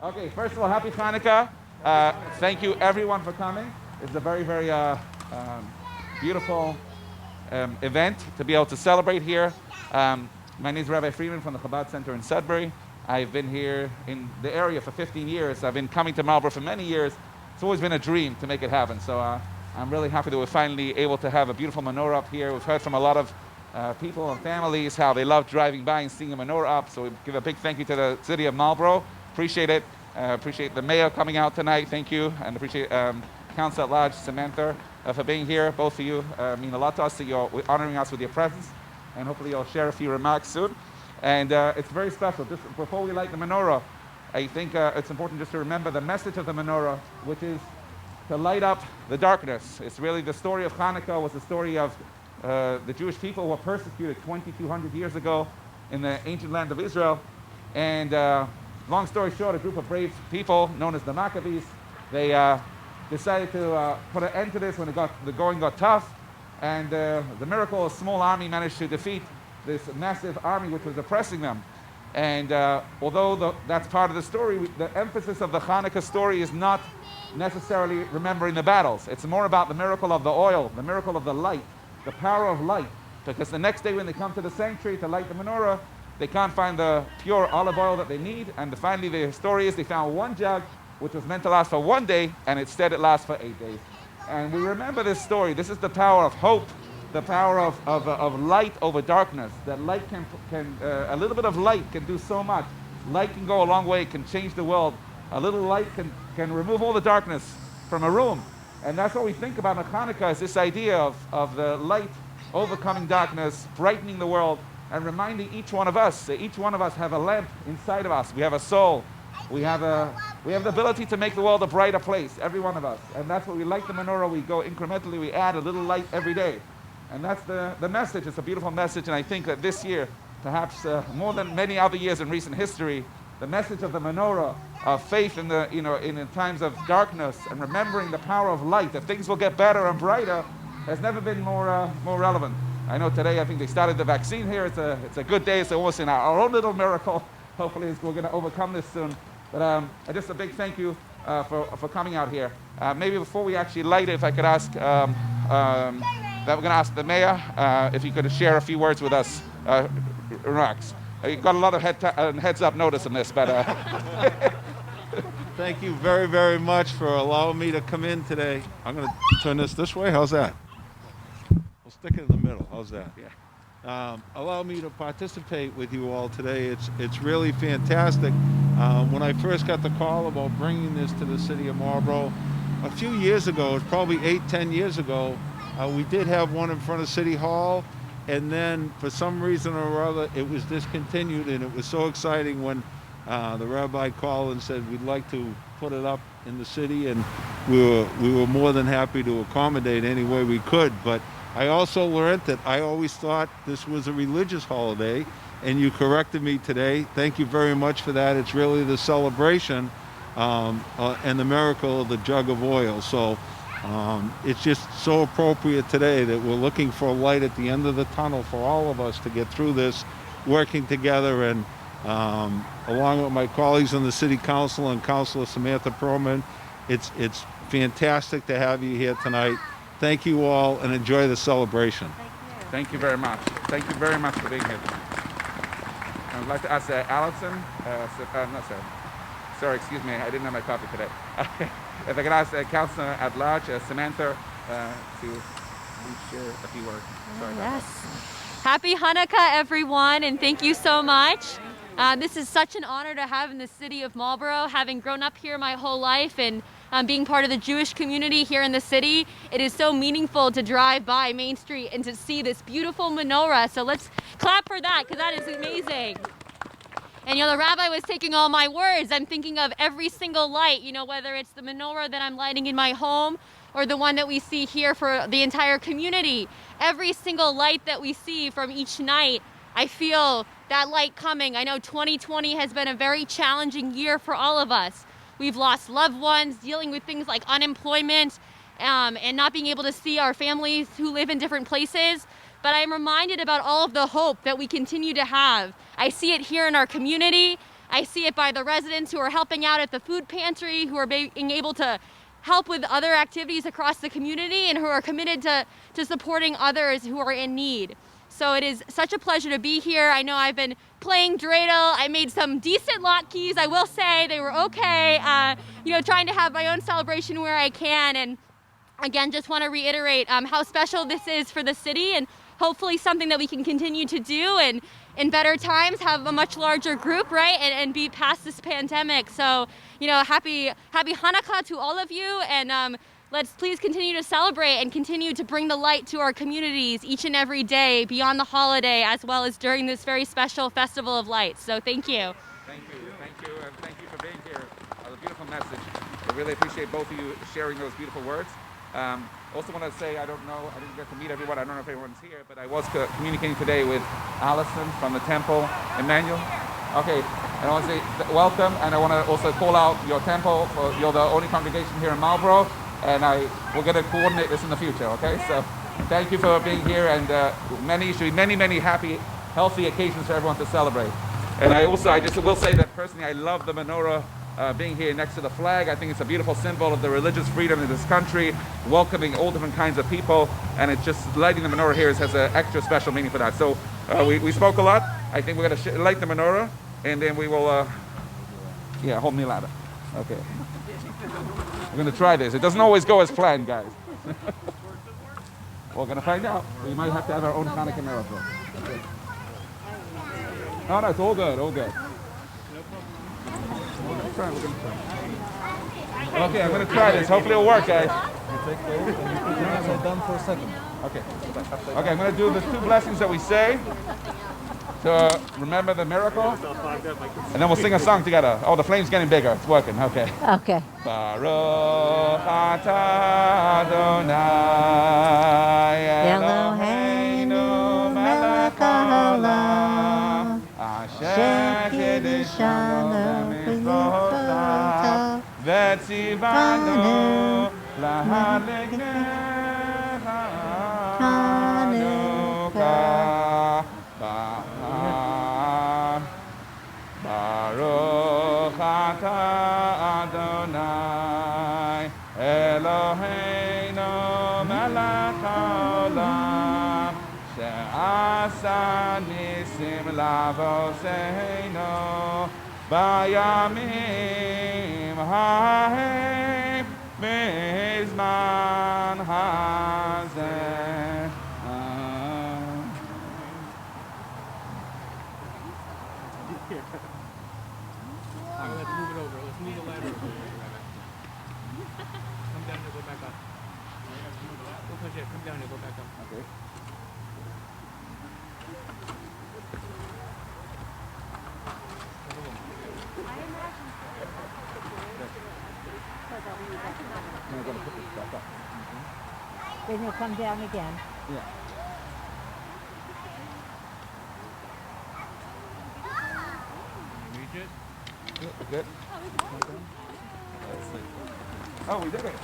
Okay, first of all, happy Hanukkah. Thank you everyone for coming. It's a very, very beautiful event to be able to celebrate here. My name is Rabbi Freeman from the Chabad Center in Sudbury. I've been here in the area for 15 years. I've been coming to Marlborough for many years. It's always been a dream to make it happen. So I'm really happy that we're finally able to have a beautiful menorah up here. We've heard from a lot of people and families how they love driving by and seeing a menorah up. So we give a big thank you to the city of Marlborough. Appreciate it. Appreciate the mayor coming out tonight. Thank you. And appreciate Council at Large, Samantha, for being here. Both of you mean a lot to us. So you're honoring us with your presence. And hopefully you'll share a few remarks soon. And it's very special. Just before we light the menorah, I think it's important just to remember the message of the menorah, which is to light up the darkness. It's really the story of Hanukkah was the story of the Jewish people who were persecuted 2,200 years ago in the ancient land of Israel. And long story short, a group of brave people known as the Maccabees, they decided to put an end to this when the going got tough. And the miracle, a small army managed to defeat this massive army which was oppressing them. And although that's part of the story, the emphasis of the Hanukkah story is not necessarily remembering the battles. It's more about the miracle of the oil, the miracle of the light, the power of light. Because the next day when they come to the sanctuary to light the menorah, they can't find the pure olive oil that they need. And finally the story is they found one jug which was meant to last for 1 day, and instead it lasts for 8 days. And we remember this story. This is the power of hope, the power of light over darkness. That light a little bit of light can do so much. Light can go a long way, can change the world. A little light can remove all the darkness from a room. And that's what we think about in Hanukkah, is this idea of the light overcoming darkness, brightening the world, and reminding each one of us that each one of us have a lamp inside of us. We have a soul. We have the ability to make the world a brighter place, every one of us. And that's what we light the menorah. We go incrementally, we add a little light every day. And that's the message. It's a beautiful message. And I think that this year, perhaps more than many other years in recent history, the message of the menorah, of faith in the times of darkness, and remembering the power of light, that things will get better and brighter, has never been more relevant. I know today, I think they started the vaccine here. It's a good day. It's almost in our own little miracle. Hopefully we're going to overcome this soon. But just a big thank you for coming out here. Maybe before we actually light it, if I could ask, that we're going to ask the mayor if he could share a few words with us, remarks. You got a lot of heads up notice in this, but. Thank you very, very much for allowing me to come in today. I'm going to turn this way. How's that? We'll stick it in the middle. How's that? Yeah. Allow me to participate with you all today. It's really fantastic. When I first got the call about bringing this to the city of Marlborough, a few years ago, it's probably 8-10 years ago, we did have one in front of City Hall, and then for some reason or other, it was discontinued, and it was so exciting when the rabbi called and said, we'd like to put it up in the city, and we were more than happy to accommodate any way we could. But I also learned that I always thought this was a religious holiday, and you corrected me today. Thank you very much for that. It's really the celebration and the miracle of the jug of oil. So it's just so appropriate today that we're looking for a light at the end of the tunnel for all of us to get through this, working together. And along with my colleagues on the City Council and Councilor Samantha Perlman, it's fantastic to have you here tonight. Thank you all, and enjoy the celebration. Thank you very much. Thank you very much for being here tonight. I'd like to ask Allison, sorry, excuse me, I didn't have my coffee today. If I could ask Councilor at Large, Samantha, to share a few words. Sorry about Yes. Happy Hanukkah, everyone, and thank you so much. This is such an honor to have in the city of Marlborough, having grown up here my whole life and being part of the Jewish community here in the city. It is so meaningful to drive by Main Street and to see this beautiful menorah. So let's clap for that, because that is amazing. And the rabbi was taking all my words. I'm thinking of every single light, whether it's the menorah that I'm lighting in my home or the one that we see here for the entire community. Every single light that we see from each night, I feel that light coming. I know 2020 has been a very challenging year for all of us. We've lost loved ones, dealing with things like unemployment, and not being able to see our families who live in different places. But I'm reminded about all of the hope that we continue to have. I see it here in our community. I see it by the residents who are helping out at the food pantry, who are being able to help with other activities across the community, and who are committed to supporting others who are in need. So it is such a pleasure to be here. I know I've been playing dreidel. I made some decent latkes, I will say. They were okay. Trying to have my own celebration where I can. And again, just want to reiterate how special this is for the city, and hopefully something that we can continue to do, and in better times have a much larger group, right? And be past this pandemic. So, happy Hanukkah to all of you, and let's please continue to celebrate and continue to bring the light to our communities each and every day beyond the holiday, as well as during this very special Festival of Lights. So thank you. Thank you, and thank you for being here. A beautiful message. I really appreciate both of you sharing those beautiful words. Also want to say, I didn't get to meet everyone. I don't know if everyone's here, but I was communicating today with Allison from the temple. Emmanuel? Okay, and I want to say welcome, and I want to also call out your temple. You're the only congregation here in Marlborough, and we're going to coordinate this in the future, okay? So thank you for being here, and many happy, healthy occasions for everyone to celebrate. And I just will say that personally, I love the menorah being here next to the flag. I think it's a beautiful symbol of the religious freedom in this country, welcoming all different kinds of people, and it's just lighting the menorah here has an extra special meaning for that. So we spoke a lot. I think we're going to light the menorah, and then we will, hold me louder. Okay. We're going to try this. It doesn't always go as planned, guys. We're going to find out. We might have to have our own Hanukkah miracle. Okay. No, it's all good, all good. We're going to try. Okay, I'm going to try this. Hopefully it'll work, guys. You take those and you put your hands down for a second. Okay. Okay, I'm going to do the 2 blessings that we say to remember the miracle, and then we'll sing a song together. Oh, the flame's getting bigger. It's working. Okay. Okay. Baruch atah Adonai Eloheinu melech haolam asher kiddushanu b'mitzvotav v'tzivanu lahadlik ner Hanukkah. Baruch atah Adonai Eloheinu melech haolam she'asa nisim lavoseinu bayamim hahem mizman hazeh. Let's move it over. Let's move the ladder over. Come down and go back up. Don't push it. Come down and go back up. Okay. I'm going to put this back up. Then you'll come down again. Yeah. Reach it. Good. Oh, we did it.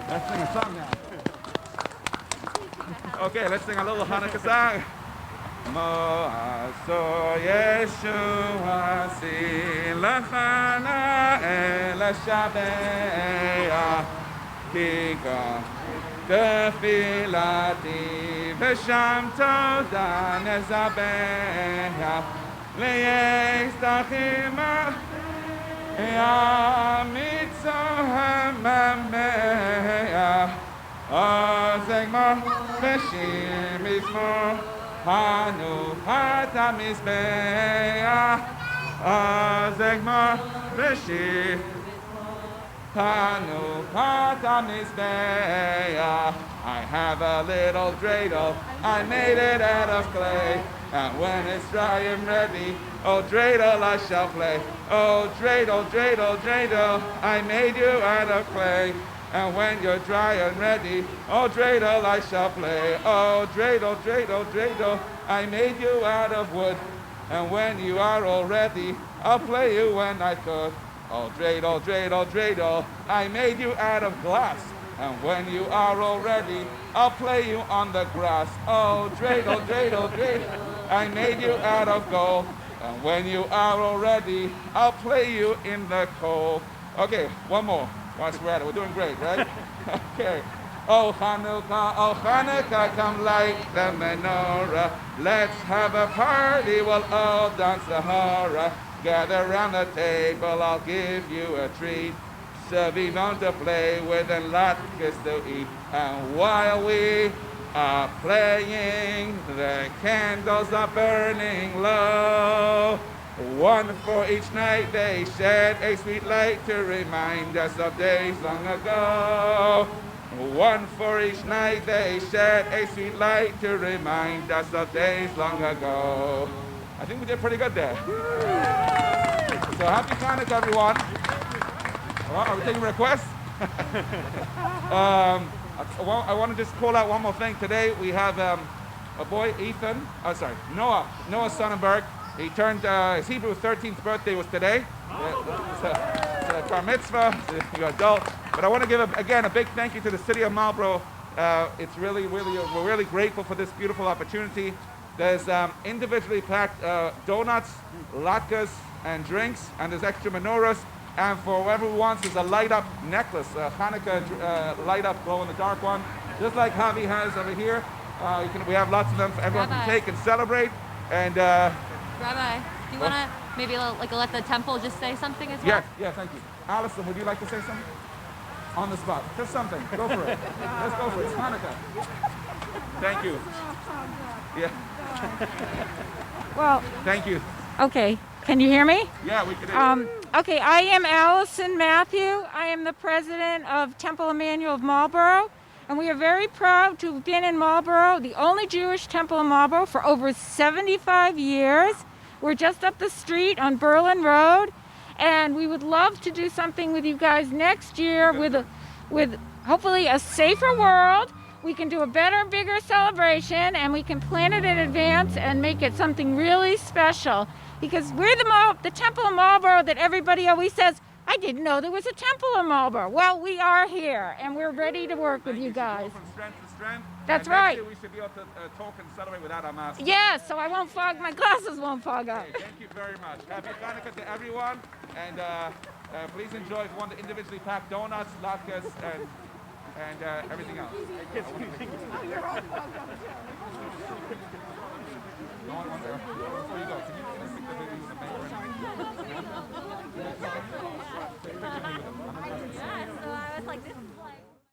Let's sing a song now. Okay, let's sing a little Hanukkah song. Mo'aso Yeshua silachana el shabeah kika tefilati v'sham toda nezabeah le'yestachima Ya mitzvah me'ah Ozegmor v'shir mizmor Hanukkah hamizbeah Ozegmor v'shir Hanukkah hamizbeah I have a little dreidel, I made it out of clay, and when it's dry and ready, oh dreidel I shall play. Oh dreidel, dreidel, dreidel, I made you out of clay, and when you're dry and ready, oh dreidel I shall play. Oh dreidel, dreidel, dreidel, I made you out of wood, and when you are all ready, I'll play you when I could. Oh dreidel, dreidel, dreidel, I made you out of glass, and when you are all ready, I'll play you on the grass. Oh dreidel, dreidel, dreidel, I made you out of gold. And when you are all ready, I'll play you in the cold. Okay, one more. Once we're at it, we're doing great, right? Okay. Oh Hanukkah, come light the menorah. Let's have a party, we'll all dance the hora. Gather round the table, I'll give you a treat. Serving on to play with and latkes to eat. And while we are playing, the candles are burning low. One for each night they shed a sweet light to remind us of days long ago. One for each night they shed a sweet light to remind us of days long ago. I think we did pretty good there. So happy Hanukkah, everyone. Well, are we taking requests? I want to just call out one more thing. Today we have a boy, Noah Sonnenberg. He turned, his Hebrew 13th birthday was today. It's a bar mitzvah, you're an adult. But I want to give, again, a big thank you to the city of Marlborough. It's really, we're really grateful for this beautiful opportunity. There's individually packed donuts, latkes, and drinks, and there's extra menorahs. And for whoever wants, there's a light-up necklace, a Hanukkah light-up glow-in-the-dark one, just like Javi has over here. We have lots of them for everyone to take and celebrate. And Rabbi, do you want to maybe let the temple just say something as well? Yes, thank you. Allison, would you like to say something? On the spot, just something. Go for it. Let's go for it. It's Hanukkah. Thank you. Yeah. Well, Thank you. okay. Can you hear me? Yeah, we can hear you. Okay, I am Allison Matthew. I am the president of Temple Emmanuel of Marlborough, and we are very proud to have been in Marlborough, the only Jewish temple in Marlborough, for over 75 years. We're just up the street on Berlin Road, and we would love to do something with you guys next year with hopefully a safer world. We can do a better, bigger celebration, and we can plan it in advance and make it something really special. Because we're the temple of Marlborough that everybody always says, I didn't know there was a temple in Marlborough. Well, we are here, and we're ready to work with you guys. From strength to strength. That's and right. Next year we should be able to talk and celebrate without our masks. Yes, so I won't fog, my glasses won't fog up. Okay, thank you very much. Happy Hanukkah to everyone, and please enjoy if you want the individually packed donuts, latkes, and everything else. No one wants to. Before you go, can you stick the babies in the paper? Yeah, so I was like, this